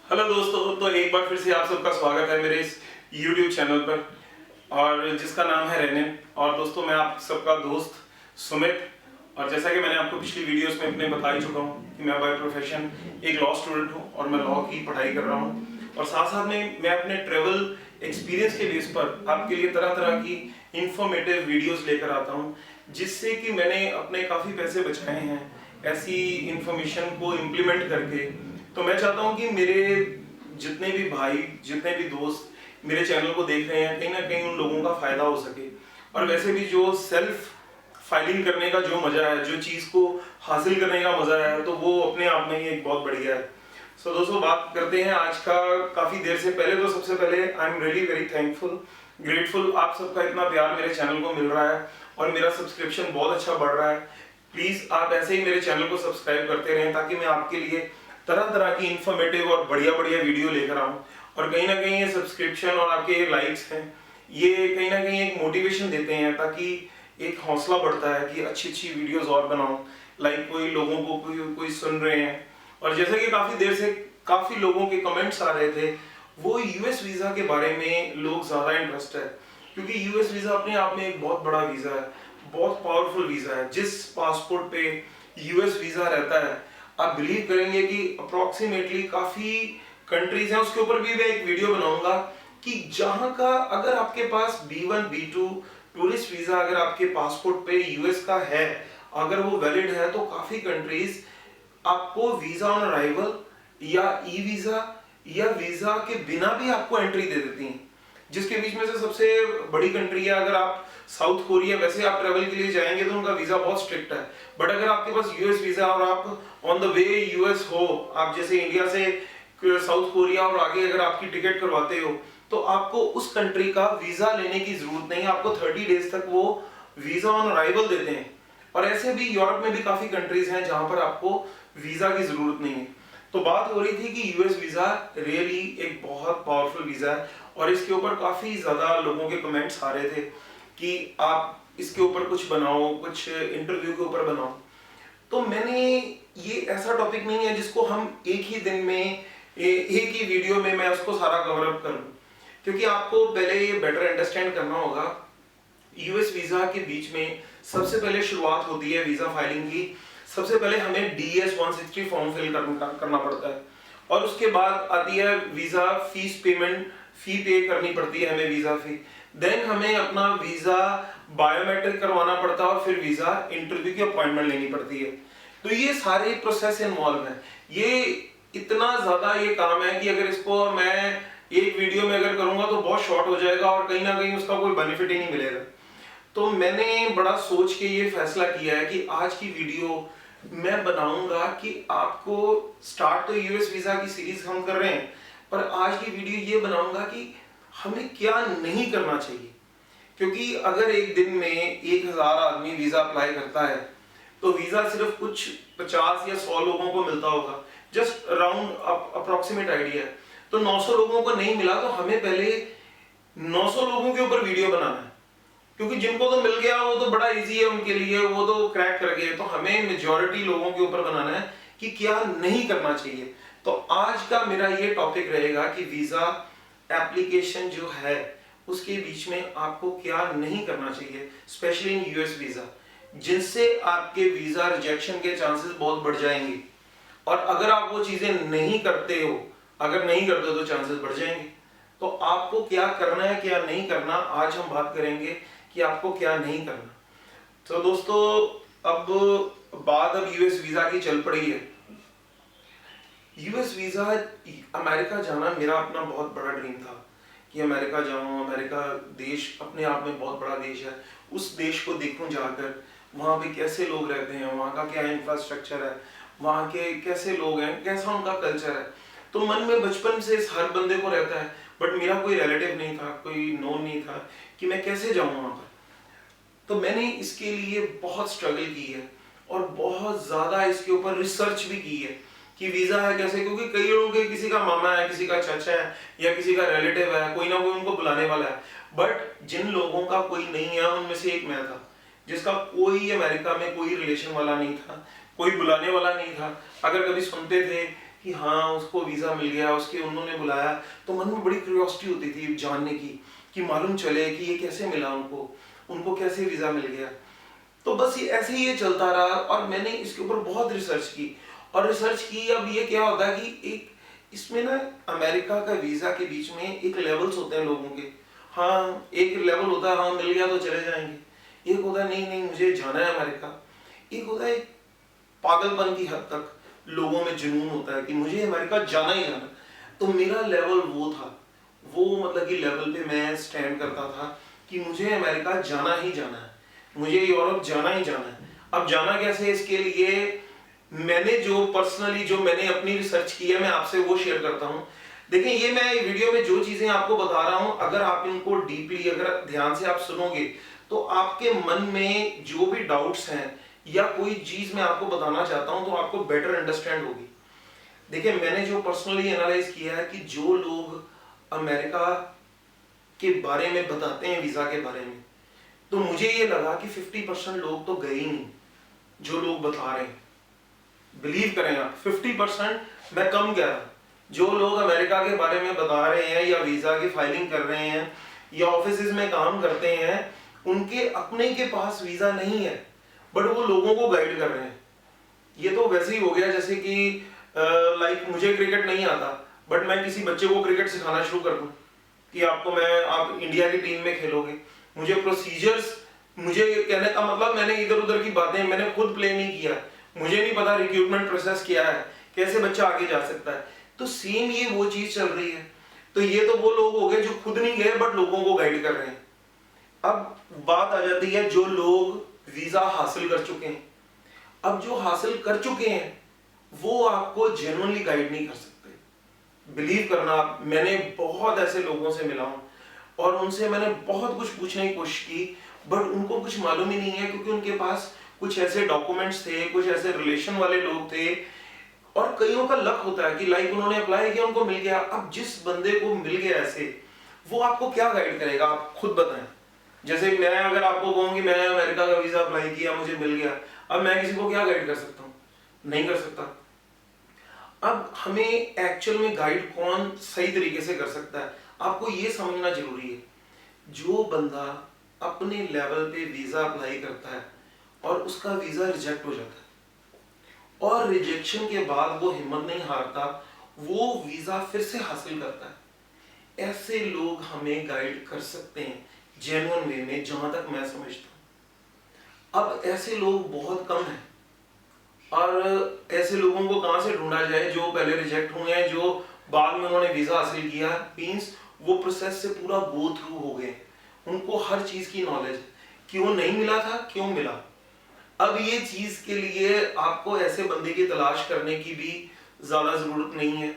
Hello दोस्तों, तो एक बार फिर से आप सबका स्वागत है मेरे इस YouTube चैनल पर और जिसका नाम है रेनिन। और दोस्तों, मैं आप सबका दोस्त सुमित। और जैसा कि मैंने आपको पिछली वीडियोस में अपने बता ही चुका हूँ कि मैं बाय प्रोफेशन एक लॉ स्टूडेंट हूँ और मैं लॉ की पढ़ाई कर रहा हूँ। और साथ साथ में मैं अपने ट्रेवल एक्सपीरियंस के बेस पर आपके लिए तरह तरह की इंफॉर्मेटिव वीडियोस लेकर आता हूँ, जिससे कि मैंने अपने काफ़ी पैसे बचाए हैं ऐसी इंफॉर्मेशन को इम्प्लीमेंट करके। तो मैं चाहता हूँ कि मेरे जितने भी भाई, जितने भी दोस्त मेरे चैनल को देख रहे हैं, कहीं ना कहीं उन लोगों का फायदा हो सके। और वैसे भी जो सेल्फ फाइलिंग करने का जो मजा है, जो चीज को हासिल करने का मजा है, तो वो अपने आप में ही एक बहुत बढ़िया है। सो दोस्तों, बात करते हैं आज का। काफी देर से पहले तो सबसे पहले I am really very thankful, grateful, आप सबका इतना प्यार मेरे चैनल को मिल रहा है और मेरा सब्सक्रिप्शन बहुत अच्छा बढ़ रहा है। प्लीज आप ऐसे ही मेरे चैनल को सब्सक्राइब करते रहें ताकि मैं आपके लिए तरह तरह की इंफॉर्मेटिव और बढ़िया बढ़िया वीडियो लेकर आऊं। और कहीं ना कहीं ये सब्सक्रिप्शन और आपके ये लाइक्स हैं, ये कहीं ना कहीं एक मोटिवेशन देते हैं, ताकि एक हौसला बढ़ता है कि अच्छी अच्छी वीडियोस और बनाऊं। लाइक कोई लोगों को कोई सुन रहे हैं। और जैसे कि काफी देर से काफी लोगों के कमेंट्स आ रहे थे, वो यूएस वीजा के बारे में लोग ज्यादा इंटरेस्ट है, क्योंकि यूएस वीजा अपने आप में एक बहुत बड़ा वीजा है, बहुत पावरफुल वीजा है। जिस पासपोर्ट पे यूएस वीजा रहता है, आप बिलीव करेंगे कि अप्रोक्सीमेटली काफी कंट्रीज हैं, उसके ऊपर भी मैं एक वीडियो बनाऊंगा कि जहां का अगर आपके पास B1 B2 टूरिस्ट वीजा अगर आपके पासपोर्ट पे यूएस का है, अगर वो वैलिड है, तो काफी कंट्रीज आपको वीजा ऑन अराइवल या ई वीजा या वीजा के बिना भी आपको एंट्री दे देती हैं। जिसके बीच में से सबसे बड़ी कंट्री है, अगर आप साउथ कोरिया, वैसे आप ट्रेवल के लिए जाएंगे तो उनका वीजा बहुत स्ट्रिक्ट है, बट अगर आपके पास यूएस वीजा और आप ऑन द वे यूएस हो, आप जैसे इंडिया से साउथ कोरिया और आगे अगर आपकी टिकट करवाते हो, तो आपको उस कंट्री का वीजा लेने की जरूरत नहीं, आपको 30 डेज तक वो वीजा ऑन अराइवल देते हैं। और ऐसे भी यूरोप में भी काफी कंट्रीज हैं जहां पर आपको वीजा की जरूरत नहीं है। तो बात हो रही थी कि यूएस वीजा रियली एक बहुत पावरफुल वीजा है और इसके ऊपर काफी ज्यादा लोगों के कमेंट्स आ रहे थे कि आप इसके ऊपर कुछ बनाओ, कुछ इंटरव्यू के ऊपर बनाओ। तो मैंने ये ऐसा टॉपिक नहीं है जिसको हम एक ही दिन में एक ही वीडियो में मैं उसको सारा कवर अप कर लूं, क्योंकि आपको पहले ये बेटर अंडरस्टैंड करना होगा। यूएस वीजा के बीच में सबसे पहले शुरुआत होती है वीजा फाइलिंग की। सबसे पहले हमें DS-160 फॉर्म फिल करना पड़ता है और उसके बाद आती है वीजा फीस पेमेंट, फी पे करनी पड़ती है हमें, वीजा फी। देन हमें अपना वीजा बायोमेट्रिक करवाना पड़ता है और फिर वीजा इंटरव्यू की अपॉइंटमेंट लेनी पड़ती है। तो ये सारे प्रोसेस इन्वॉल्व है। ये इतना ज्यादा ये काम है कि अगर इसको मैं एक वीडियो में अगर करूंगा तो बहुत शॉर्ट हो जाएगा और कहीं ना कहीं उसका कोई बेनिफिट ही नहीं मिलेगा। तो मैंने बड़ा सोच के ये फैसला किया है कि आज की वीडियो मैं बनाऊंगा कि आपको स्टार्ट तो यूएस वीजा की सीरीज हम कर रहे हैं, पर आज की वीडियो ये बनाऊंगा कि हमें क्या नहीं करना चाहिए। क्योंकि अगर एक दिन में 1000 आदमी वीजा अप्लाई करता है तो वीजा सिर्फ कुछ 50 या 100 लोगों को मिलता होगा, जस्ट अराउंड अप्रोक्सीमेट आइडिया है। तो 900 लोगों को नहीं मिला तो हमें पहले 900 लोगों के ऊपर वीडियो बनाना है, क्योंकि जिनको तो मिल गया वो तो बड़ा इजी है उनके लिए, वो तो क्रैक कर गए। तो हमें मेजॉरिटी लोगों के ऊपर बनाना है कि क्या नहीं करना चाहिए। तो आज का मेरा ये टॉपिक रहेगा कि वीजा एप्लीकेशन जो है उसके बीच में आपको क्या नहीं करना चाहिए, स्पेशली इन यूएस वीजा, जिनसे आपके वीजा रिजेक्शन के चांसेस बहुत बढ़ जाएंगे। और अगर आप वो चीजें नहीं करते हो, अगर नहीं करते हो तो चांसेस बढ़ जाएंगे। तो आपको क्या करना है, क्या नहीं करना, आज हम बात करेंगे कि आपको क्या नहीं करना। तो दोस्तों, अब बात यूएस वीजा की चल पड़ी है। यूएस वीजा, अमेरिका जाना मेरा अपना बहुत बड़ा ड्रीम था कि अमेरिका जाऊं। अमेरिका देश अपने आप में बहुत बड़ा देश है, उस देश को देखूं जाकर, वहां पे कैसे लोग रहते हैं, वहां का क्या इंफ्रास्ट्रक्चर है, वहां के कैसे लोग हैं, कैसा उनका कल्चर है। तो मन में बचपन से हर बंदे को रहता है, बट मेरा कोई रिलेटिव नहीं था, कोई नोन नहीं था कि मैं कैसे जाऊं वहां पर। तो मैंने इसके लिए बहुत स्ट्रगल की है और बहुत ज्यादा इसके ऊपर रिसर्च भी की है कि वीजा है कैसे, क्योंकि कई लोगों के किसी का मामा है, किसी का चाचा है या किसी का रिलेटिव है, कोई ना कोई उनको बुलाने वाला है। बट जिन लोगों का कोई नहीं है उनमें से एक मैं था, जिसका कोई अमेरिका में कोई रिलेशन वाला नहीं था, कोई बुलाने वाला नहीं था। अगर कभी सुनते थे कि हाँ उसको वीज़ा मिल गया, उसके उन्होंने बुलाया, तो मन में बड़ी क्यूरियोसिटी होती थी जानने की कि मालूम चले कि ये कैसे मिला उनको कैसे वीज़ा मिल गया। तो बस ये ऐसे ही ये चलता रहा और मैंने इसके ऊपर बहुत रिसर्च की और रिसर्च की। अब ये क्या होता है कि एक इसमें ना अमेरिका का वीज़ा के बीच में एक लेवल्स होते हैं लोगों के। हाँ एक लेवल होता है हाँ मिल गया तो चले जाएंगे, एक होता है नहीं नहीं मुझे जाना है अमेरिका, एक होता है पागलपन की हद तक लोगों में जुनून होता है कि मुझे अमेरिका जाना ही जाना। तो मेरा लेवल वो था, वो मतलब कि लेवल पे मैं स्टैंड करता था कि मुझे अमेरिका जाना ही जाना है, मुझे यूरोप जाना ही जाना है। अब जाना कैसे, इसके लिए मैंने जो पर्सनली जो मैंने अपनी रिसर्च की है मैं आपसे वो शेयर करता हूँ। देखिए ये मैं वीडियो में जो चीजें आपको बता रहा हूँ, अगर आप इनको डीपली अगर ध्यान से आप सुनोगे तो आपके मन में जो भी डाउट्स हैं या कोई चीज मैं आपको बताना चाहता हूं तो आपको बेटर अंडरस्टैंड होगी। देखिए मैंने जो पर्सनली एनालाइज किया है कि जो लोग अमेरिका के बारे में बताते हैं वीजा के बारे में, तो मुझे ये लगा कि 50% लोग तो गए ही नहीं जो लोग बता रहे हैं। बिलीव करें आप 50% मैं कम कह रहा, जो लोग अमेरिका के बारे में बता रहे हैं या वीजा की फाइलिंग कर रहे हैं या ऑफिस में काम करते हैं, उनके अपने के पास वीजा नहीं है बट वो लोगों को गाइड कर रहे हैं। ये तो वैसे ही हो गया जैसे कि लाइक मुझे क्रिकेट नहीं आता बट मैं किसी बच्चे को क्रिकेट सिखाना शुरू कर दूं कि आप इंडिया की टीम में खेलोगे, मुझे प्रोसीजर्स, मुझे कहने का मतलब मैंने इधर उधर की बातें मैंने खुद प्ले नहीं किया, मुझे नहीं पता रिक्रूटमेंट प्रोसेस क्या है, कैसे बच्चा आगे जा सकता है। तो सेम ये वो चीज चल रही है। तो ये तो वो लोग हो गए जो खुद नहीं गए बट लोगों को गाइड कर रहे हैं। अब बात आ जाती है जो लोग वीजा हासिल कर चुके हैं। अब जो हासिल कर चुके हैं वो आपको जेन्युइनली गाइड नहीं कर सकते। बिलीव करना, मैंने बहुत ऐसे लोगों से मिला हूं और उनसे मैंने बहुत कुछ पूछने की कोशिश की बट उनको कुछ मालूम ही नहीं है, क्योंकि उनके पास कुछ ऐसे डॉक्यूमेंट्स थे, कुछ ऐसे रिलेशन वाले लोग थे और कईयों का लक होता है कि लाइक उन्होंने अप्लाई किया उनको मिल गया। अब जिस बंदे को मिल गया ऐसे, वो आपको क्या गाइड करेगा, आप खुद बताएं। जैसे मैं अगर आपको कहूँ कि मैं अमेरिका का वीजा अप्लाई किया मुझे मिल गया, अब मैं किसी को क्या गाइड कर सकता हूँ, नहीं कर सकता। अब हमें एक्चुअल में गाइड कौन सही तरीके से कर सकता है, आपको ये समझना जरूरी है। जो बंदा अपने लेवल पे वीजा अप्लाई करता है और उसका वीजा रिजेक्ट हो जाता है और रिजेक्शन के बाद वो हिम्मत नहीं हारता, वो वीजा फिर से हासिल करता है, ऐसे लोग हमें गाइड कर सकते हैं जेन्युइन वे में, जहां तक मैं समझता हूं। अब ऐसे लोग बहुत कम हैं और ऐसे लोगों को कहां से ढूंढा जाए जो पहले रिजेक्ट हुए हैं, जो बाद में उन्होंने वीजा हासिल किया, मींस वो प्रोसेस से पूरा गो थ्रू हो गए, उनको हर चीज की नॉलेज है, क्यों नहीं मिला था, क्यों मिला। अब ये चीज के लिए आपको ऐसे बंदे की तलाश करने की भी ज्यादा जरूरत नहीं है,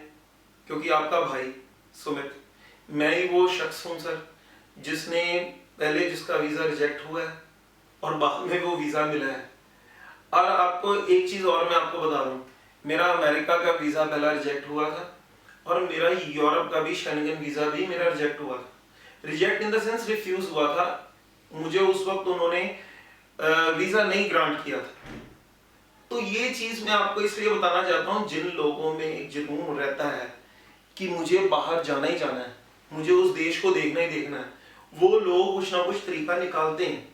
क्योंकि आपका भाई सुमित, मैं ही वो शख्स हूं सर जिसने पहले जिसका वीजा रिजेक्ट हुआ है और बाद में वो वीजा मिला है। और आपको एक चीज और मैं आपको बता दूं, मेरा अमेरिका का वीजा पहला रिजेक्ट हुआ था और मेरा यूरोप का भी शेंगन वीजा भी मेरा रिजेक्ट हुआ था। Reject in the sense refuse हुआ था, मुझे उस वक्त उन्होंने वीजा नहीं ग्रांट किया था। तो ये चीज मैं आपको इसलिए बताना चाहता हूँ, जिन लोगों में एक जुनून रहता है कि मुझे बाहर जाना ही जाना है, मुझे उस देश को देखना ही देखना है, वो लोग कुछ ना कुछ तरीका निकालते हैं।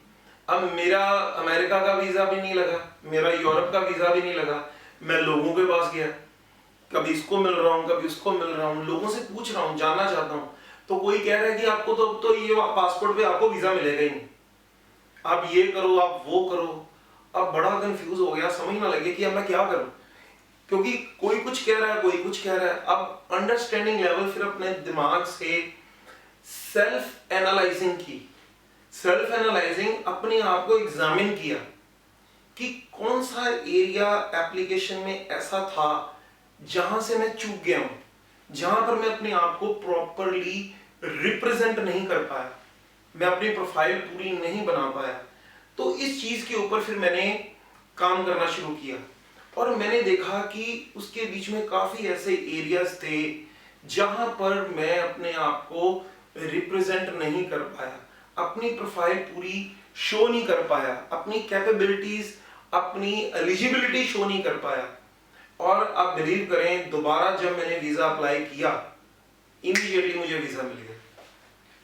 अब मेरा अमेरिका का वीजा भी नहीं लगा, मेरा यूरोप का वीजा भी नहीं लगा, मैं लोगों के पास गया, कभी इसको मिल रहा हूँ कभी उसको मिल रहा हूँ, लोगों से पूछ रहा हूँ, जानना चाहता हूँ। तो कोई कह रहा है कि आपको तो ये पासपोर्ट पे आपको वीजा मिलेगा ही नहीं, आप ये करो आप वो करो। अब बड़ा कंफ्यूज हो गया, समझ ना लगे कि अब मैं क्या करूं, क्योंकि कोई कुछ कह रहा है कोई कुछ कह रहा है। अब अंडरस्टैंडिंग लेवल फिर अपने दिमाग से सेल्फ एनालाइजिंग की, सेल्फ एनालाइजिंग अपने आप को एग्जामिन किया कि कौन सा एरिया एप्लीकेशन में ऐसा था जहां से मैं चूक गया हूं, जहां पर मैं अपने आप को प्रॉपरली रिप्रेजेंट नहीं कर पाया, मैं अपनी प्रोफाइल पूरी नहीं बना पाया। तो इस चीज के ऊपर फिर मैंने काम करना शुरू किया और मैंने देखा कि उसके बीच में काफी ऐसे एरियाज थे जहां पर मैं अपने आप को रिप्रेजेंट नहीं कर पाया, अपनी प्रोफाइल पूरी शो नहीं कर पाया, अपनी कैपेबिलिटीज अपनी एलिजिबिलिटी शो नहीं कर पाया। और आप बिलीव करें, दोबारा जब मैंने वीजा अप्लाई किया, इमीडिएटली मुझे वीजा मिल गया।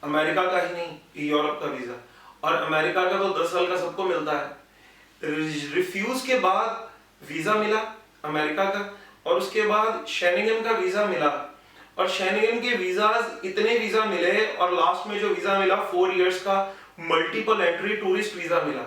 अमेरिका का ही नहीं, यूरोप का वीजा। और अमेरिका का तो 10 साल का सबको मिलता है। रिफ्यूज के बाद वीजा मिला अमेरिका का, और उसके बाद शेंगेन का वीजा मिला। और शेंगेन के वीजाज, इतने वीजा मिले, और लास्ट में जो वीजा मिला 4 इयर्स का मल्टीपल एंट्री टूरिस्ट वीजा मिला।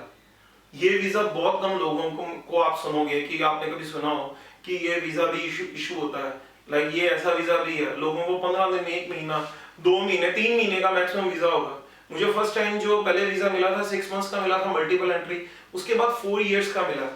ये वीजा बहुत कम लोगों को आप सुनोगे कि आपने कभी सुना हो कि ये वीजा भी इशू होता है। लाइक ये ऐसा वीजा भी है, लोगों को 15 दिन, 1 महीना, 2 महीने, 3 महीने का मैक्सिमम वीजा होगा। मुझे फर्स्ट टाइम जो पहले वीजा मिला था 6 मंथ्स का मिला था मल्टीपल एंट्री, उसके बाद 4 इयर्स का मिला।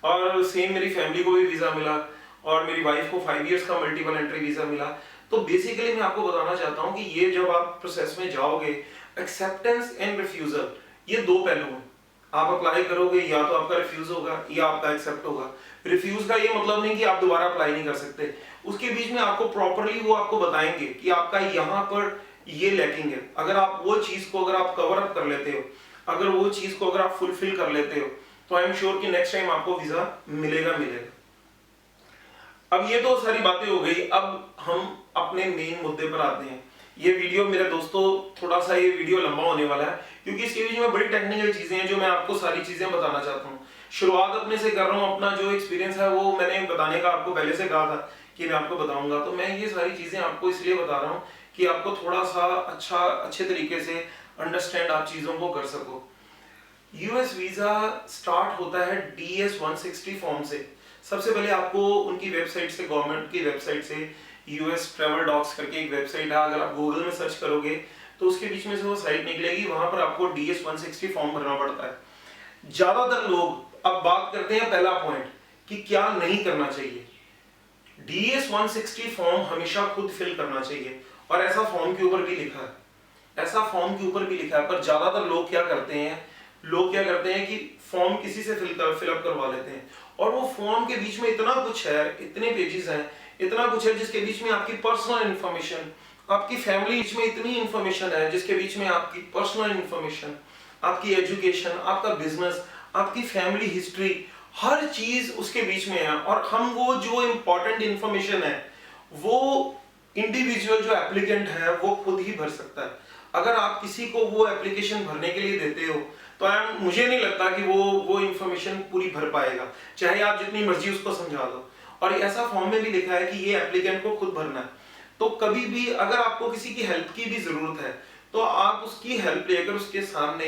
और सेम मेरी फैमिली को भी वीजा मिला, और मेरी वाइफ को 5 इयर्स का मल्टीपल एंट्री वीजा मिला। तो बेसिकली मैं आपको बताना चाहता हूँ कि ये जब आप प्रोसेस में जाओगे, एक्सेप्टेंस एंड रिफ्यूजल, ये 2 पहलू हैं। आप अप्लाई करोगे, या तो आपका रिफ्यूज होगा या आपका एक्सेप्ट होगा। रिफ्यूज का ये मतलब नहीं कि आप दोबारा अप्लाई नहीं कर सकते, उसके बीच में आपको प्रॉपर्ली वो आपको बताएंगे कि आपका यहाँ पर ये लैकिंग है। अगर आप वो चीज को अगर आप कवर अप कर लेते हो, अगर वो चीज को अगर आप फुलफिल कर लेते हो, तो आई एम श्योर कि नेक्स्ट टाइम आपको वीजा मिलेगा। अब ये तो सारी बातें हो गई, अब हम अपने मेन मुद्दे पर आते हैं। ये वीडियो मेरे दोस्तों, थोड़ा सा ये वीडियो लंबा होने वाला है, क्योंकि इसके बीच में बड़ी टेक्निकल चीजें हैं जो मैं आपको सारी चीजें बताना चाहता हूँ। शुरुआत अपने से कर रहा हूँ, अपना जो एक्सपीरियंस है वो मैंने बताने का आपको पहले से कहा था कि मैं आपको बताऊंगा। तो मैं ये सारी चीजें आपको इसलिए बता रहा हूँ कि आपको थोड़ा सा अच्छे तरीके से अंडरस्टैंड आप चीजों को कर सको। यूएस वीजा स्टार्ट होता है DS 160 फॉर्म से। सबसे पहले आपको उनकी वेबसाइट से, गवर्नमेंट की वेबसाइट से, यूएस ट्रैवल डॉक्स करके एक वेबसाइट है, अगर आप गूगल में सर्च करोगे तो उसके बीच में से वो साइट निकलेगी, वहां पर आपको DS 160 फॉर्म भरना पड़ता है। ज्यादातर लोग अब बात करते हैं पहला पॉइंट कि क्या नहीं करना चाहिए। DS 160 फॉर्म हमेशा खुद फिल करना चाहिए, और ऐसा फॉर्म के ऊपर भी लिखा है, ऐसा फॉर्म के ऊपर भी लिखा है। पर ज्यादातर लोग क्या करते हैं कि फॉर्म किसी से फिलअप करवा लेते हैं, और वो फॉर्म के बीच में इतना कुछ है, इतने पेजेस हैं, इतना कुछ है जिसके बीच में आपकी पर्सनल इंफॉर्मेशन, आपकी फैमिली बीच में इतनी इंफॉर्मेशन है जिसके बीच में आपकी पर्सनल इंफॉर्मेशन, आपकी एजुकेशन, आपका बिजनेस, आपकी फैमिली हिस्ट्री, हर चीज उसके बीच में है। और हम वो जो इंपॉर्टेंट इंफॉर्मेशन है वो इंडिविजुअल जो एप्लीकेंट है वो खुद ही भर सकता है। अगर आप किसी को वो एप्लीकेशन भरने के लिए देते हो तो मुझे नहीं लगता कि वो इंफॉर्मेशन पूरी भर पाएगा, चाहे आप जितनी मर्जी उसको समझा दो। और ऐसा फॉर्म में भी लिखा है कि ये एप्लीकेंट को खुद भरना है। तो कभी भी अगर आपको किसी की हेल्प की भी जरूरत है तो आप उसकी हेल्प लेकर उसके सामने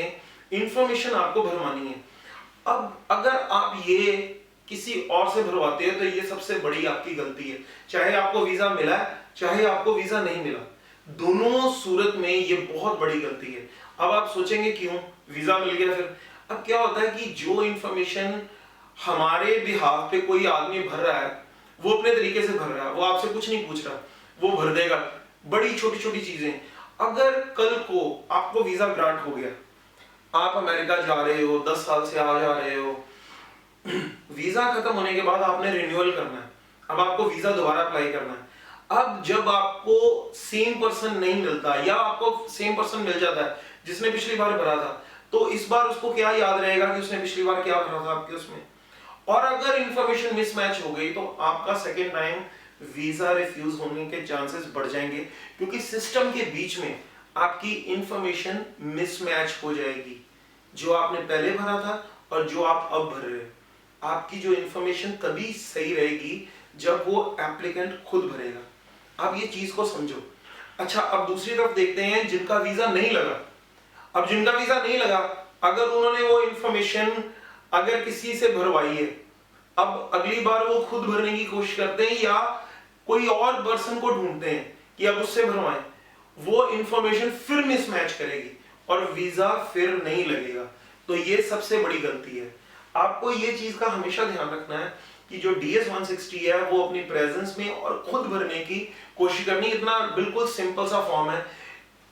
इंफॉर्मेशन आपको भरवानी है। अब अगर आप ये किसी और से भरवाते हैं तो ये सबसे बड़ी आपकी गलती है। चाहे आपको वीजा मिला है, चाहे आपको वीजा नहीं मिला, दोनों सूरत में ये बहुत बड़ी गलती है। अब आप सोचेंगे क्यों, वीजा मिल गया फिर। अब क्या होता है कि जो इंफॉर्मेशन हमारे बिहाफ पे कोई आदमी भर रहा है वो अपने तरीके से भर रहा है, वो आपसे कुछ नहीं पूछ रहा, वो भर देगा बड़ी छोटी छोटी चीजें। अगर कल को आपको वीजा ग्रांट हो गया, आप अमेरिका जा रहे हो, 10 साल से आ जा रहे हो, वीजा खत्म होने के बाद आपने रिन्यूअल करना है, अब आपको वीजा दोबारा अप्लाई करना है। अब जब आपको सेम पर्सन नहीं मिलता, या आपको सेम पर्सन मिल जाता है जिसने पिछली बार भरा था, तो इस बार उसको क्या याद रहेगा कि उसने पिछली बार क्या भरा था आपके उसमें। और अगर इंफॉर्मेशन मिसमैच हो गई तो आपका सेकेंड टाइम वीजा रिफ्यूज होने के चांसेस बढ़ जाएंगे, क्योंकि सिस्टम के बीच में आपकी इंफॉर्मेशन मिसमैच हो जाएगी। जो आपने पहले भरा था और जो आप अब भर रहे हो, आपकी जो इंफॉर्मेशन तभी सही रहेगी जब वो एप्लीकेंट खुद भरेगा। आप ये चीज को समझो। अच्छा, अब दूसरी तरफ देखते हैं जिनका वीजा नहीं लगा। अब जिनका वीजा नहीं लगा, अगर उन्होंने वो इंफॉर्मेशन अगर किसी से भरवाई है, अब अगली बार वो खुद भरने की कोशिश करते हैं या कोई और पर्सन को ढूंढते हैं कि अब उससे भरवाएं, वो इंफॉर्मेशन फिर मिसमैच करेगी और वीजा फिर नहीं लगेगा। तो ये सबसे बड़ी गलती है। आपको ये चीज का हमेशा ध्यान रखना है कि जो DS 160 है वो अपनी प्रेजेंस में और खुद भरने की कोशिश करनी। इतना बिल्कुल सिंपल सा फॉर्म है,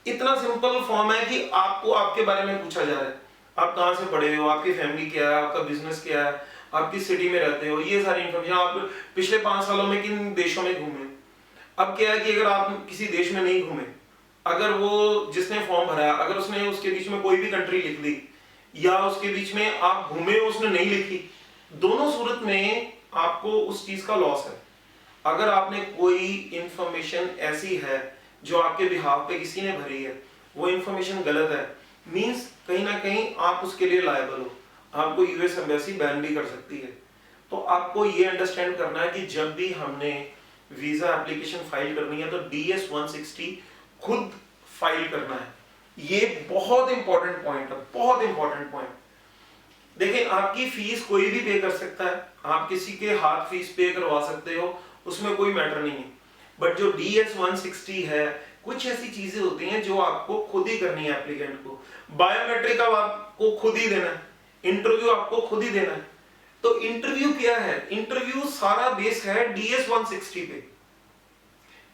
इतना सिंपल फॉर्म है कि आपको आपके बारे में पूछा जा रहा है, आप कहाँ से पढ़े हो, आपकी फैमिली क्या है, आपका बिजनेस क्या है, आप किस सिटी में रहते हो, ये सारी इंफॉर्मेशन, आप पिछले 5 सालों में किन देशों में घूमे। अब क्या है कि अगर आप किसी देश में नहीं घूमे, अगर वो जिसने फॉर्म भरा है अगर उसने उसके बीच में कोई भी कंट्री लिख दी या उसके बीच में आप घूमे उसने नहीं लिखी, दोनों सूरत में आपको उस चीज का लॉस है। अगर आपने कोई इंफॉर्मेशन ऐसी है जो आपके बिहाफ पे किसी ने भरी है, वो इंफॉर्मेशन गलत है, मींस कहीं ना कहीं आप उसके लिए लायबल हो, आपको यूएस एम्बेसी बैन भी कर सकती है। तो आपको ये अंडरस्टैंड करना है कि जब भी हमने वीजा एप्लीकेशन फाइल करनी है तो DS 160 खुद फाइल करना है। ये बहुत इंपॉर्टेंट पॉइंट है, बहुत इंपॉर्टेंट पॉइंट। देखिए, आपकी फीस कोई भी पे कर सकता है, आप किसी के हाथ फीस पे करवा सकते हो, उसमें कोई मैटर नहीं है। बट जो DS 160 है, कुछ ऐसी चीजें होती हैं जो आपको खुद ही करनी है एप्लीकेंट को। बायोमेट्रिक अब आपको खुद ही देना है, इंटरव्यू आपको खुद ही देना है। तो इंटरव्यू क्या है? इंटरव्यू सारा बेस है DS 160 पे।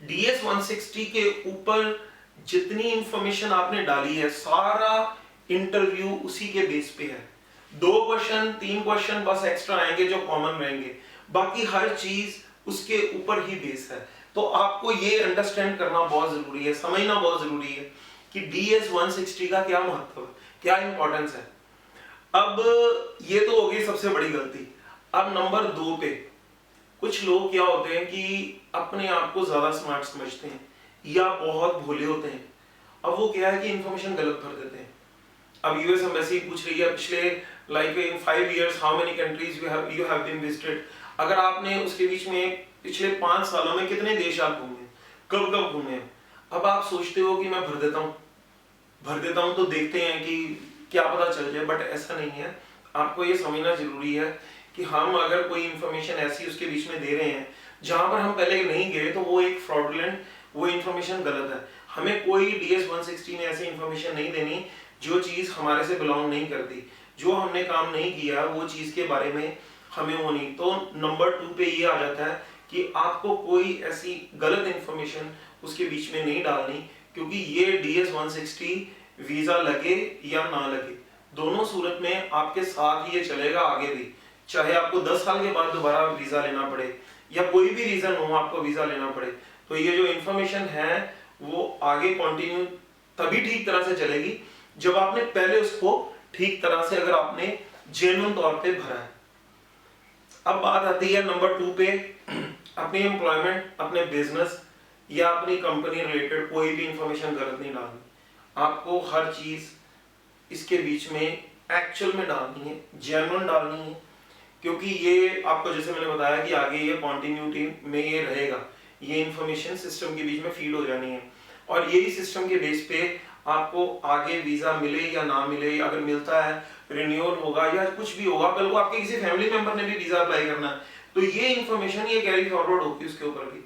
DS 160 के ऊपर जितनी इंफॉर्मेशन आपने डाली है, सारा इंटरव्यू उसी के बेस पे है। 2 क्वेश्चन 3 क्वेश्चन बस एक्स्ट्रा आएंगे जो कॉमन रहेंगे, बाकी हर चीज उसके ऊपर ही बेस है। तो आपको ये अंडरस्टैंड करना बहुत जरूरी है, समझना बहुत जरूरी है कि DS 160 का क्या महत्व है, क्या इंपॉर्टेंस है। अब ये तो हो गई सबसे बड़ी गलती। अब नंबर 2 पे कुछ लोग क्या होते हैं कि अपने आप को ज्यादा स्मार्ट समझते हैं या बहुत भोले होते हैं। अब वो क्या है कि इंफॉर्मेशन गलत भर देते हैं। अब यूएस एम्बेसी पूछ रही है पिछले like in 5 years how many countries you have been visited. अगर आपने उसके बीच में पिछले 5 सालों में कितने देश आप घूमे, कब कब घूमे। अब आप सोचते हो कि मैं भर देता हूं तो देखते हैं कि क्या पता चल जाए, बट ऐसा नहीं है। आपको ये समझना जरूरी है कि हम अगर कोई इंफॉर्मेशन ऐसी उसके बीच में दे रहे हैं जहां पर हम पहले नहीं गए, तो वो एक फ्रॉडुलेंट, वो इंफॉर्मेशन गलत है। हमें कोई DS 160 में ऐसी इंफॉर्मेशन नहीं देनी जो चीज हमारे से बिलोंग नहीं करती, जो हमने काम नहीं किया वो चीज के बारे में हमें वो नहीं। तो नंबर 2 पे ये आ जाता है कि आपको कोई ऐसी गलत इंफॉर्मेशन उसके बीच में नहीं डालनी, क्योंकि ये DS 160 वीजा लगे या ना लगे, दोनों सूरत में आपके साथ ये चलेगा आगे भी। चाहे आपको 10 साल के बाद दोबारा वीजा लेना पड़े या कोई भी रीजन हो आपको वीजा लेना पड़े, तो ये जो इंफॉर्मेशन है वो आगे कंटिन्यू तभी ठीक तरह से चलेगी जब आपने पहले उसको ठीक तरह से, अगर आपने जेन्युइन तौर पे भरा है। अब बात आती है नंबर 2 पे, अपनी एम्प्लॉयमेंट, अपने बिजनेस या अपनी कंपनी रिलेटेड कोई भी इंफॉर्मेशन गलत नहीं डालनी। आपको हर चीज इसके बीच में एक्चुअल में डालनी है, जेन्युइन डालनी है, क्योंकि ये आपको जैसे मैंने बताया कि आगे ये कॉन्टिन्यूटी में ये रहेगा, ये इंफॉर्मेशन सिस्टम के बीच में फीड हो जानी है। और यही सिस्टम के बेस पे आपको आगे वीजा मिले या ना मिले, अगर मिलता है रिन्यूअल होगा या कुछ भी होगा, कल को आपके किसी फैमिली मेंबर ने भी वीजा अप्लाई करना है, तो ये इंफॉर्मेशन ये कैरी फॉरवर्ड होगी उसके ऊपर भी।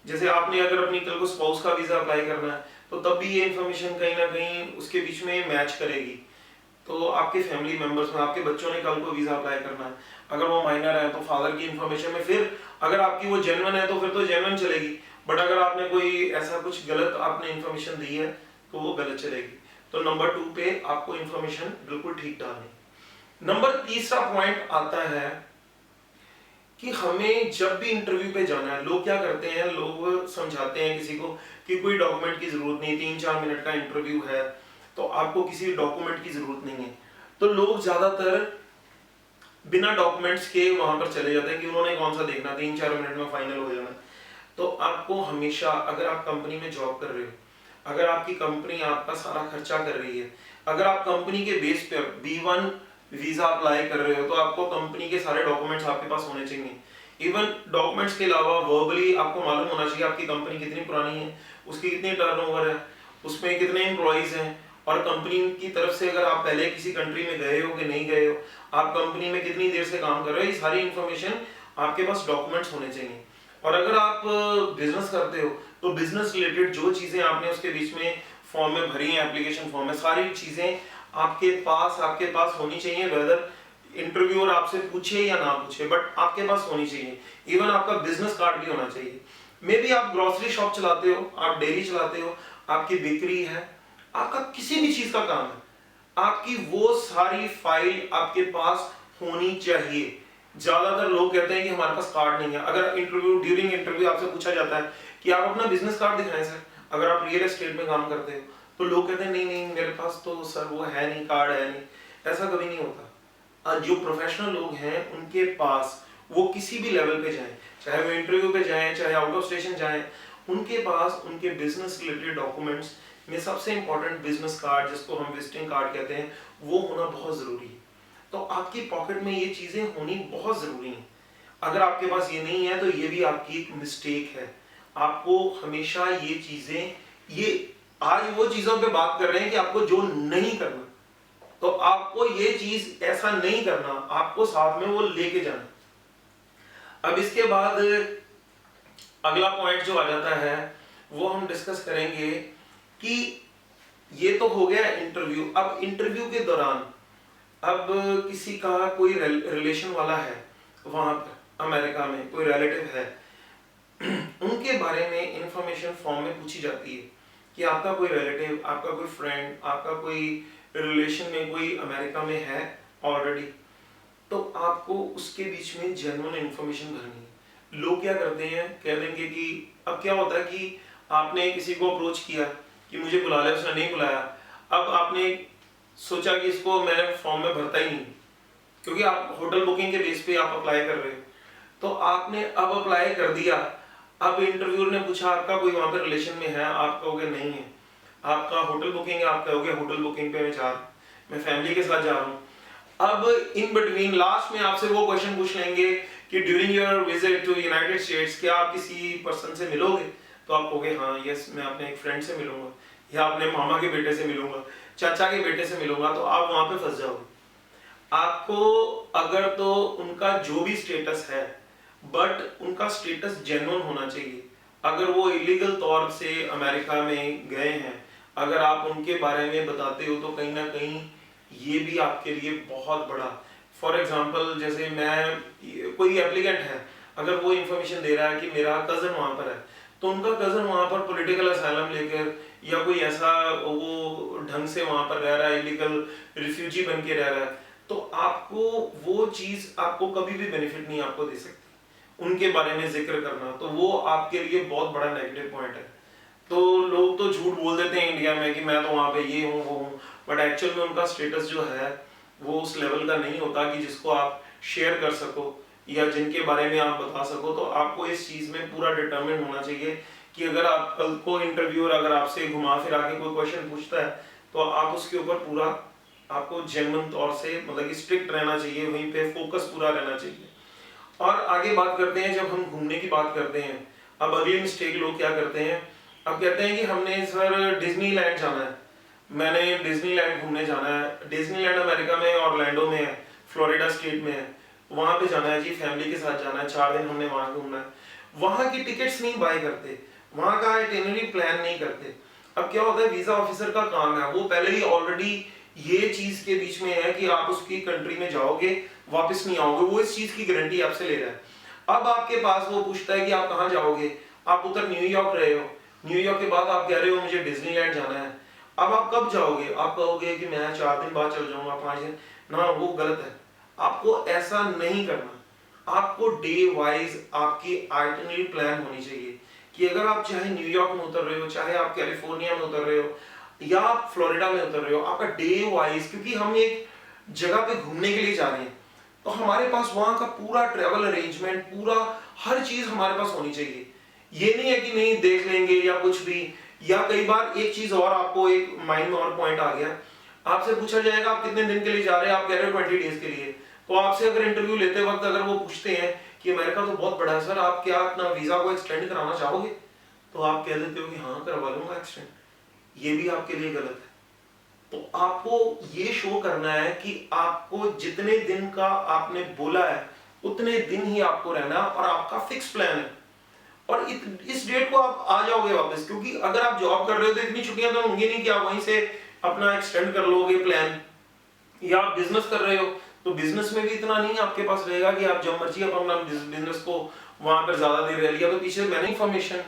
जैसे आपने अगर अपनी कल को स्पाउस का वीजा अप्लाई करना है, तो तब भी ये इंफॉर्मेशन कहीं ना कहीं उसके बीच में मैच करेगी। तो आपके फैमिली मेंबर्स में आपके बच्चों ने कल को वीजा अप्लाई करना है, अगर वो माइनर है तो फादर की इंफॉर्मेशन में, फिर अगर आपकी वो जेन्युइन है तो फिर तो जेन्युइन चलेगी, बट अगर आपने कोई ऐसा कुछ गलत आपने इंफॉर्मेशन दी है तो वो गलत चलेगी। तो नंबर 2 पे आपको इंफॉर्मेशन बिल्कुल ठीक डालनी। नंबर 3 पॉइंट आता है कि हमें जब भी इंटरव्यू पे जाना है, लोग क्या करते हैं, लोग समझाते हैं किसी को कि कोई डॉक्यूमेंट की जरूरत नहीं, 3-4 मिनट का इंटरव्यू है तो आपको किसी डॉक्यूमेंट की जरूरत नहीं है। तो लोग ज्यादातर बिना डॉक्यूमेंट्स के वहां पर चले जाते हैं कि उन्होंने कौन सा देखना, 3-4 मिनट में फाइनल हो जाना। तो आपको हमेशा, अगर आप कंपनी में जॉब कर रहे हो, अगर आपकी कंपनी आपका सारा खर्चा कर रही है, अगर आप कंपनी के बेस पे B1 वीजा अप्लाई कर रहे हो, तो आपको कंपनी के सारे डॉक्यूमेंट्स आपके पास होने चाहिए। इवन डॉक्यूमेंट्स के अलावा वर्बली आपको मालूम होना चाहिए आपकी कंपनी कितनी पुरानी है, उसकी कितनी टर्नओवर है, उसमें कितने एम्प्लॉइज हैं, और कंपनी की तरफ से अगर आप पहले किसी कंट्री में गए हो कि नहीं गए हो, आप कंपनी में कितनी देर से काम कर रहे हो, ये सारी इंफॉर्मेशन आपके पास डॉक्यूमेंट्स होने चाहिए। और अगर आप बिजनेस करते हो तो बिजनेस रिलेटेड जो चीजें आपने उसके बीच में फॉर्म में भरी हैं, एप्लीकेशन फॉर्म में, सारी चीजें आपके पास होनी चाहिए, वेदर इंटरव्यूअर आपसे पूछे या ना पूछे, बट आपके पास होनी चाहिए। इवन आपका बिजनेस कार्ड भी होना चाहिए। मे बी आप ग्रोसरी शॉप चलाते हो, आप डेयरी चलाते हो, आपकी बिक्री है, आपका किसी भी चीज का काम है, आपकी वो सारी फाइल आपके पास होनी चाहिए। ज्यादातर लोग कहते हैं कि हमारे पास कार्ड नहीं है। अगर ड्यूरिंग इंटरव्यू आपसे पूछा जाता है कि आप अपना बिजनेस कार्ड दिखाएं सर, अगर आप रियल एस्टेट में काम करते हो, तो लोग कहते हैं नहीं मेरे पास तो सर वो है नहीं, कार्ड है नहीं। ऐसा कभी नहीं होता। जो प्रोफेशनल लोग हैं उनके पास वो किसी भी लेवल पे जाएं, चाहे वो इंटरव्यू पे जाएं, चाहे आउट ऑफ स्टेशन जाएं, उनके पास उनके बिजनेस रिलेटेड डॉक्यूमेंट्स में सबसे इंपॉर्टेंट बिजनेस कार्ड, जिसको हम विजिटिंग कार्ड कहते हैं, वो होना बहुत जरूरी है। तो आपकी पॉकेट में ये चीजें होनी बहुत जरूरी है। अगर आपके पास ये नहीं है तो ये भी आपकी एक मिस्टेक है। आपको हमेशा ये चीजें, ये आज वो चीजों पे बात कर रहे हैं कि आपको जो नहीं करना, तो आपको ये चीज ऐसा नहीं करना, आपको साथ में वो लेके जाना। अब इसके बाद अगला पॉइंट जो आ जाता है वो हम डिस्कस करेंगे कि ये तो हो गया इंटरव्यू। अब इंटरव्यू के दौरान अब किसी का कोई रिलेशन वाला है वहां पर अमेरिका में, कोई रिलेटिव है, उनके बारे में इंफॉर्मेशन फॉर्म में पूछी जाती है कि आपका कोई रिलेटिव, आपका कोई फ्रेंड, आपका कोई रिलेशन में कोई अमेरिका में है ऑलरेडी, तो आपको उसके बीच में जेन्युइन इंफॉर्मेशन भरनी है। लोग क्या करते हैं, कह देंगे कि अब क्या होता है कि आपने किसी को अप्रोच किया कि मुझे बुला ले, उसने नहीं बुलाया। अब आपने सोचा कि इसको मैं फॉर्म में भरता ही नहीं, क्योंकि आप होटल बुकिंग के बेस पे आप अप्लाई कर रहे हो, तो आपने अब अप्लाई कर दिया। अब इंटरव्यूअर ने पूछा आपका कोई वहां पे रिलेशन में है, आप कहोगे नहीं है। आपका होटल बुकिंग है, आप कहोगे होटल बुकिंग पे मैं फैमिली के साथ जा रहा हूँ। अब इन बिटवीन लास्ट में आपसे वो क्वेश्चन पूछ लेंगे कि during your visit to United States क्या आप किसी पर्सन से मिलोगे, तो आप कहोगे हाँ यस, मैं अपने एक फ्रेंड से मिलूंगा, या अपने मामा के बेटे से मिलूंगा, चाचा के बेटे से मिलूंगा, तो आप वहां पे फंस जाओगे। आपको अगर तो उनका जो भी स्टेटस है, बट उनका स्टेटस जेन्युइन होना चाहिए। अगर वो इलीगल तौर से अमेरिका में गए हैं, अगर आप उनके बारे में बताते हो तो कहीं ना कहीं ये भी आपके लिए बहुत बड़ा, फॉर एग्जांपल जैसे मैं, कोई एप्लीकेंट है, अगर वो इंफॉर्मेशन दे रहा है कि मेरा कजन वहां पर है, तो उनका कजन वहां पर पॉलिटिकल असाइलम लेकर या कोई ऐसा वो ढंग से वहां पर रह रहा है, इलीगल रिफ्यूजी बन के रह रहा है, तो आपको वो चीज आपको कभी भी बेनिफिट नहीं आपको दे सकती उनके बारे में जिक्र करना, तो वो आपके लिए बहुत बड़ा नेगेटिव पॉइंट है। तो लोग तो झूठ बोल देते हैं इंडिया में कि मैं तो वहां पे ये हूँ वो हूँ, बट एक्चुअल में उनका स्टेटस जो है वो उस लेवल का नहीं होता कि जिसको आप शेयर कर सको या जिनके बारे में आप बता सको। तो आपको इस चीज में पूरा डिटरमिन होना चाहिए कि अगर आप कल को इंटरव्यूअर अगर आपसे घुमा फिरा के कोई क्वेश्चन पूछता है, तो आप उसके ऊपर पूरा आपको जेन्युइन तौर से, मतलब कि स्ट्रिक्ट रहना चाहिए, वहीं पे फोकस पूरा रहना चाहिए। और आगे बात करते हैं, जब हम घूमने की बात करते हैं, अब अगली मिस्टेक लोग क्या करते हैं, अब कहते हैं कि हमने सर डिज्नीलैंड जाना है, मैंने डिज्नीलैंड घूमने जाना है। डिज्नीलैंड अमेरिका में ऑरलैंडो में है, फ्लोरिडा स्टेट में है, वहां पे जाना है जी, फैमिली के साथ जाना है, 4 दिन हमने वहां घूमना है। वहां की टिकट्स नहीं बाय करते, वहां का आइटिनरी प्लान नहीं करते। अब क्या होता है, वीजा ऑफिसर का काम है, वो पहले ही ऑलरेडी ये चीज के बीच में है कि आप उसकी कंट्री में जाओगे वापस नहीं आओगे, वो इस चीज की गारंटी आपसे ले रहा है। अब आपके पास वो पूछता है कि आप कहाँ जाओगे, आप उधर न्यूयॉर्क रहे हो, न्यूयॉर्क के बाद आप कह रहे हो मुझे डिज्नीलैंड जाना है, अब आप कब जाओगे, आप कहोगे कि मैं 4 दिन बाद चल जाऊंगा, 5 दिन ना, वो गलत है। आपको ऐसा नहीं करना, आपको डे वाइज आपकी आइटिनरी प्लान होनी चाहिए कि अगर आप चाहे न्यूयॉर्क में उतर रहे हो, चाहे आप कैलिफोर्निया में उतर रहे हो या आप फ्लोरिडा में उतर रहे हो, आपका डे वाइज, क्योंकि हम एक जगह पे घूमने के लिए जा रहे हैं, तो हमारे पास वहां का पूरा ट्रैवल अरेंजमेंट, पूरा हर चीज हमारे पास होनी चाहिए। ये नहीं है कि नहीं देख लेंगे या कुछ भी। या कई बार एक चीज और, आपको एक माइंड में और पॉइंट आ गया, आपसे पूछा जाएगा आप कितने दिन के लिए जा रहे हैं, आप कह रहे हो 20 डेज के लिए, तो आपसे अगर इंटरव्यू लेते वक्त अगर वो पूछते हैं कि अमेरिका तो बहुत बड़ा है सर, आप क्या अपना वीजा को एक्सटेंड कराना चाहोगे, तो आप कह देते हो कि हाँ करवा लूंगा एक्सटेंड, ये भी आपके लिए गलत है। तो आपको ये शो करना है कि आपको जितने दिन का आपने बोला है उतने दिन ही आपको रहना, और आपका फिक्स प्लान है, और इस डेट को आप आ जाओगे वापस। क्योंकि अगर आप जॉब कर रहे हो तो इतनी छुट्टियां तो होंगी नहीं कि आप वहीं से अपना एक्सटेंड कर लोगे प्लान, या आप बिजनेस कर रहे हो तो बिजनेस में भी इतना नहीं आपके पास रहेगा कि आप जब मर्जी अपना बिजनेस को वहां पर ज्यादा देर रह लिया तो पीछे मैंने इंफॉर्मेशन।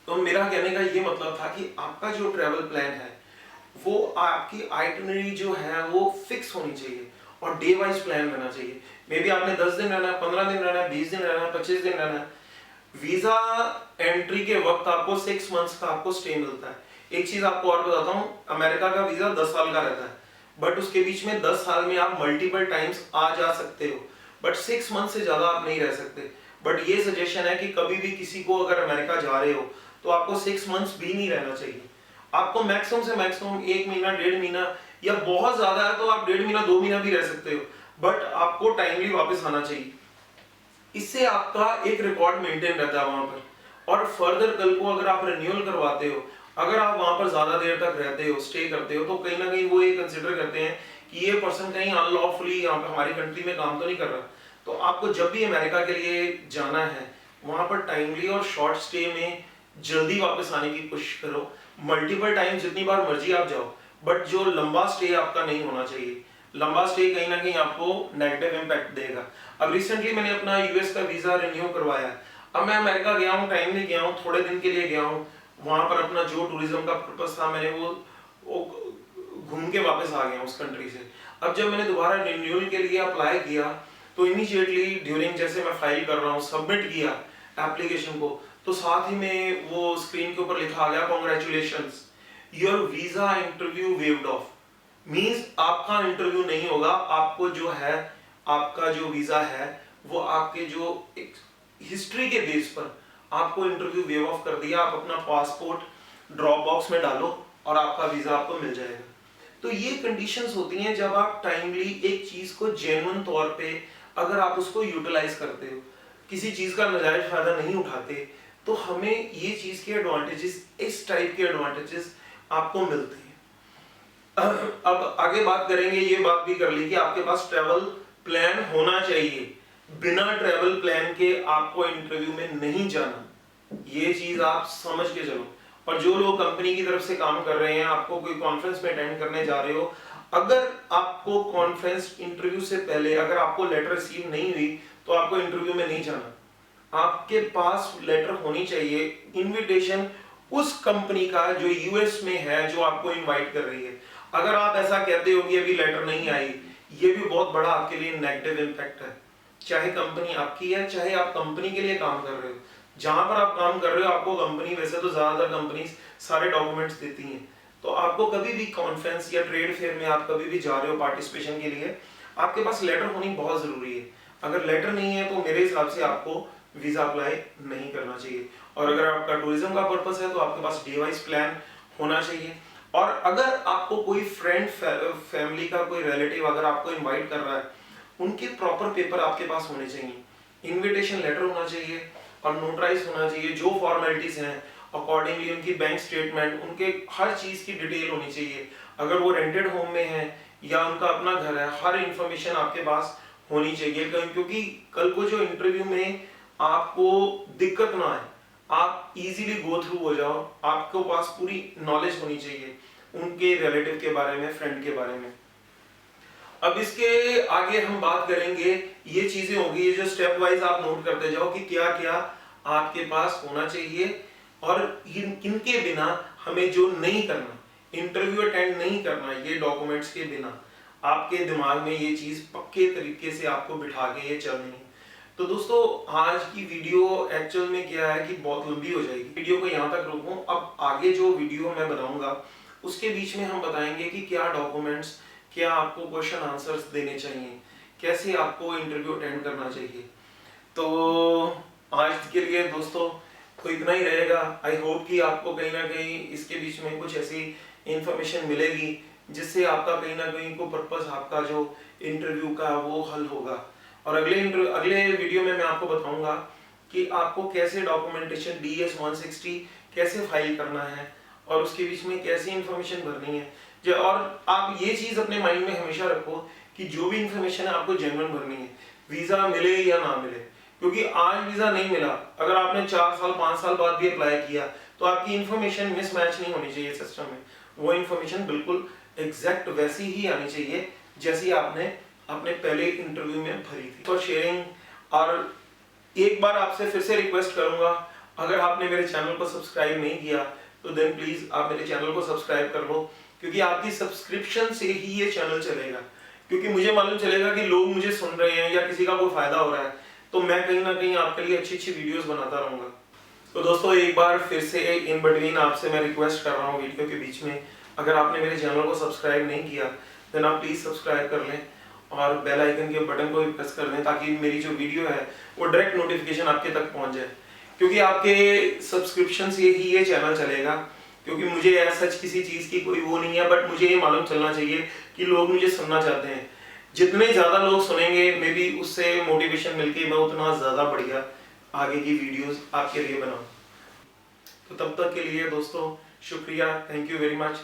तो मेरा कहने का ये मतलब था कि आपका जो ट्रैवल प्लान है वो आपकी आइटिनरी जो है वो फिक्स होनी चाहिए और डे वाइज प्लान रहना चाहिए। मे बी आपने 10 दिन रहना है, 15 दिन रहना है, 20 दिन रहना है, 25 दिन रहना है। वीजा एंट्री के वक्त आपको 6 मंथ्स का आपको स्टे मिलता है। एक चीज आपको और बताता हूँ, अमेरिका का वीजा 10 साल का रहता है, बट उसके बीच में 10 साल में आप मल्टीपल टाइम्स आ जा सकते हो। बट 6 मंथ से ज़्यादा आप नहीं रह सकते। बट ये सजेशन है कि कभी भी किसी को अगर अमेरिका जा रहे हो तो आपको 6 मंथ्स भी नहीं रहना चाहिए। आपको मैक्सिमम से मैक्सिमम 1 महीना, 1.5 महीना, या बहुत ज़्यादा है तो आप 1.5 महीना, 2 महीना भी रह सकते हो, बट आपको टाइमली वापस आना चाहिए। इससे आपका एक रिकॉर्ड मेंटेन रहता है वहां पर। और फर्दर कल को अगर आप रिन्यूअल करवाते हो, अगर आप वहां पर ज्यादा देर तक रहते हो, स्टे करते हो, तो कहीं ना कहीं वो ये कंसिडर करते हैं कि ये पर्सन कहीं अनलॉफुली यहाँ पे हमारी कंट्री में काम तो नहीं कर रहा। तो आपको जब भी अमेरिका के लिए जाना है वहां पर टाइमली और शॉर्ट स्टे में जल्दी वापस आने की कोशिश करो। मल्टीपल टाइम जितनी बार मर्जी आप जाओ, बट जो लंबा स्टे आपका नहीं होना चाहिए। लंबा स्टे कहीं ना कहीं आपको नेगेटिव इम्पैक्ट देगा। अब रिसेंटली मैंने अपना यूएस का वीजा रिन्यू करवाया। अब मैं अमेरिका गया हूँ, टाइमली गया हूँ, थोड़े दिन के लिए गया हूँ, वहां पर अपना जो टूरिज्म का पर्पस था मैंने वो घूम के वापस आ गया उस कंट्री से। अब जब मैंने दोबारा रिन्यूअल के लिए अप्लाई किया तो इमीडिएटली ड्यूरिंग जैसे मैं फाइल कर रहा हूँ, सबमिट किया एप्लीकेशन को, तो साथ ही में वो स्क्रीन के ऊपर लिखा आ गया, congratulations, your visa interview waived of. Means आपका इंटरव्यू नहीं होगा, आपको जो है आपका जो वीजा है वो आपके जो एक हिस्ट्री के बेस पर आपको इंटरव्यू वेव ऑफ कर दिया। आप अपना पासपोर्ट ड्रॉप बॉक्स में डालो और आपका वीजा आपको मिल जाएगा। तो ये कंडीशंस होती हैं जब आप टाइमली एक चीज को जेन्युइन तौर पे अगर आप उसको यूटिलाइज करते हो, किसी चीज का नाजायज फायदा नहीं उठाते, तो हमें ये चीज के एडवांटेजेस, इस टाइप के एडवांटेजेस आपको मिलते हैं। अब आगे बात करेंगे, ये बात भी कर ली कि आपके पास ट्रैवल प्लान होना चाहिए। बिना ट्रैवल प्लान के आपको इंटरव्यू में नहीं जाना, ये चीज आप समझ के चलो। और जो लोग कंपनी की तरफ से काम कर रहे हैं, आपको कोई कॉन्फ्रेंस में अटेंड करने जा रहे हो, अगर आपको कॉन्फ्रेंस इंटरव्यू से पहले अगर आपको लेटर रिसीव नहीं हुई तो आपको इंटरव्यू में नहीं जाना। आपके पास लेटर होनी चाहिए, इनविटेशन उस कंपनी का जो यूएस में है, जो आपको इनवाइट कर रही है। अगर आप ऐसा कहते हो कि अभी लेटर नहीं आई, ये भी बहुत बड़ा आपके लिए नेगेटिव इम्पैक्ट है। चाहे कंपनी आपकी है, चाहे आप कंपनी के लिए काम कर रहे हो, जहां पर आप काम कर रहे हो आपको कंपनी, वैसे तो ज्यादातर कंपनी सारे डॉक्यूमेंट्स देती हैं, तो आपको कभी भी कॉन्फ्रेंस या ट्रेड फेयर में आप कभी भी जा रहे हो पार्टिसिपेशन के लिए, आपके पास लेटर होनी बहुत जरूरी है। अगर लेटर नहीं है तो मेरे हिसाब से आपको वीजा अप्लाई नहीं करना चाहिए। और अगर आपका टूरिज्म का पर्पस है तो आपके पास डे वाइज प्लान होना चाहिए। और अगर आपको कोई फ्रेंड, फैमिली का कोई रिलेटिव अगर आपको इनवाइट कर रहा है, उनके प्रॉपर पेपर आपके पास होने चाहिए, इनविटेशन लेटर होना चाहिए और नोटराइज होना चाहिए। जो फॉर्मेलिटीज हैं अकॉर्डिंगली, उनकी बैंक स्टेटमेंट, उनके हर चीज की डिटेल होनी चाहिए। अगर वो रेंटेड होम में है या उनका अपना घर है, हर इंफॉर्मेशन आपके पास होनी चाहिए, क्योंकि कल को जो इंटरव्यू में आपको दिक्कत ना आए, आप इजीली गो थ्रू हो जाओ, आपके पास पूरी नॉलेज होनी चाहिए उनके रिलेटिव के बारे में, फ्रेंड के बारे में। अब इसके आगे हम बात करेंगे, ये चीजें होगी, ये जो स्टेप वाइज आप नोट करते जाओ कि क्या क्या आपके पास होना चाहिए और किनके बिना हमें जो नहीं करना, इंटरव्यू अटेंड नहीं करना, ये डॉक्यूमेंट्स के बिना आपके दिमाग में ये चीज पक्के तरीके से आपको बिठा के ये चलनी है। तो दोस्तों आज की वीडियो एक्चुअल में क्या है कि बहुत लंबी हो जाएगी, वीडियो को यहाँ तक रोकूं। अब आगे जो वीडियो मैं बनाऊंगा उसके बीच में हम बताएंगे कि क्या डॉक्यूमेंट्स, क्या आपको क्वेश्चन आंसर्स देने चाहिए, कैसे आपको इंटरव्यू अटेंड करना चाहिए। तो आज के लिए दोस्तों तो इतना ही रहेगा। आई होप कि आपको कहीं ना कहीं इसके बीच में कुछ ऐसी इंफॉर्मेशन मिलेगी जिससे आपका कहीं ना कहीं को पर्पस, आपका जो इंटरव्यू का वो हल होगा। और अगले वीडियो में मैं आपको बताऊंगा कि आपको कैसे डॉक्यूमेंटेशन DS 160 कैसे फाइल करना है और उसके बीच में कैसी इंफॉर्मेशन भरनी है। और आप ये चीज अपने माइंड में हमेशा रखो कि जो भी इंफॉर्मेशन है आपको जेन्युइन भरनी है, वीजा मिले या ना मिले। क्योंकि आज वीजा नहीं मिला, अगर आपने 4 साल 5 साल बाद भी अप्लाई किया तो आपकी इंफॉर्मेशन मिसमैच नहीं होनी चाहिए सिस्टम में। वो इंफॉर्मेशन बिल्कुल एग्जैक्ट वैसी ही आनी चाहिए जैसी आपने अपने पहले इंटरव्यू में भरी थी। तो शेयरिंग, और एक बार आपसे फिर से रिक्वेस्ट करूंगा, अगर आपने मेरे चैनल को सब्सक्राइब नहीं किया तो देन प्लीज आप मेरे चैनल को सब्सक्राइब कर लो, क्योंकि आपकी सब्सक्रिप्शन से ही ये चैनल चलेगा। क्योंकि मुझे मालूम चलेगा कि लोग मुझे सुन रहे हैं या किसी का कोई फायदा हो रहा है, तो मैं कहीं ना कहीं आपके लिए अच्छी अच्छी वीडियोस बनाता रहूंगा। तो दोस्तों एक बार फिर से इन बिटवीन आपसे मैं रिक्वेस्ट कर रहा हूँ वीडियो के बीच में, अगर आपने मेरे चैनल को सब्सक्राइब नहीं किया देन आप प्लीज सब्सक्राइब कर लें और बेल आइकन के बटन को भी प्रेस कर दें ताकि मेरी जो वीडियो है वो डायरेक्ट नोटिफिकेशन आपके तक पहुंच जाए, क्योंकि आपके सब्सक्रिप्शन से ही ये चैनल चलेगा। क्योंकि मुझे ऐसा किसी चीज की कोई वो नहीं है, बट मुझे ये मालूम चलना चाहिए कि लोग मुझे सुनना चाहते हैं। जितने ज्यादा लोग सुनेंगे मे बी उससे मोटिवेशन मिलके मैं उतना ज्यादा बढ़िया आगे की वीडियोस आपके लिए बनाऊं। तो तब तक के लिए दोस्तों शुक्रिया, थैंक यू वेरी मच।